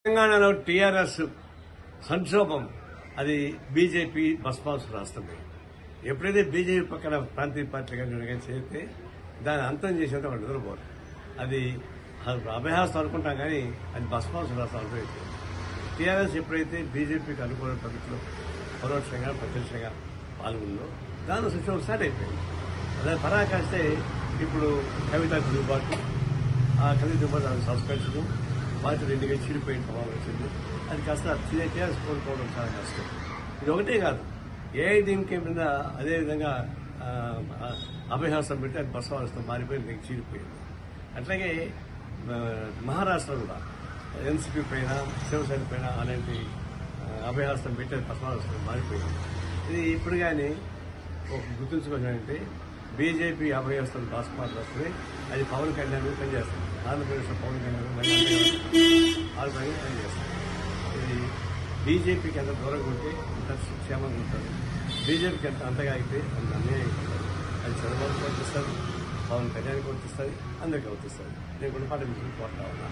తెలంగాణలో టీఆర్ఎస్ సంక్షోభం అది బీజేపీ బస్పాసు రాష్ట్రమే. ఎప్పుడైతే బీజేపీ పక్కన ప్రాంతీయ పార్టీగా చేస్తే దాన్ని అంతం చేసేంత వాళ్ళు నిద్రపోరు. అది అభయహస్తం అనుకుంటాం కానీ అది బస్పాసు రాష్ట్రం అనుభవించింది. టీఆర్ఎస్ ఎప్పుడైతే బీజేపీకి అనుకూల పద్ధతిలో పరోక్షంగా ప్రత్యక్షంగా పాల్గొందో దాని సంక్షోభం స్టార్ట్ అయిపోయింది. అదే పరాకాస్తే ఇప్పుడు కవిత దిగుబాటు, ఆ కవిత దిగుబాటు దాన్ని సంస్కరించడం బాధ్యత ఇంటికి చీడిపోయిన ప్రభావం వచ్చింది. అది కాస్త టీఆర్ఎస్ కోరుకోవడం చాలా కష్టం. ఇది ఒకటే కాదు, ఏఐడీఎంకే మీద అదేవిధంగా అభయహస్తం పెట్టి అది బసవాస్తం మారిపోయి చీడిపోయింది. అట్లాగే మహారాష్ట్ర కూడా ఎన్సీపీ పైన శివసేన పైన అలాంటి అభయహస్తం పెట్టి అది బసవాస్తం మారిపోయింది. ఇది ఇప్పుడు కానీ ఒక గుర్తుంచుకోవాలంటే బీజేపీ అభయహస్తం బసవాస్తం వస్తుంది. అది పవన్ కళ్యాణ్ పనిచేస్తుంది. ఆంధ్రప్రదేశ్లో పవన్ కళ్యాణ్ పనిచేస్తుంది. ఇది బీజేపీకి ఎంత దూరంగా ఉంటే అంత క్షేమంగా ఉంటుంది. బీజేపీకి ఎంత అంతగా అయితే అంత అన్యాయం ఉంటుంది. అది చంద్రబాబుకి వర్తిస్తుంది, పవన్ కళ్యాణ్కి వర్తిస్తుంది, అందరికీ వర్తిస్తుంది. నేను కొన్ని పాట కోరుతా ఉన్నా.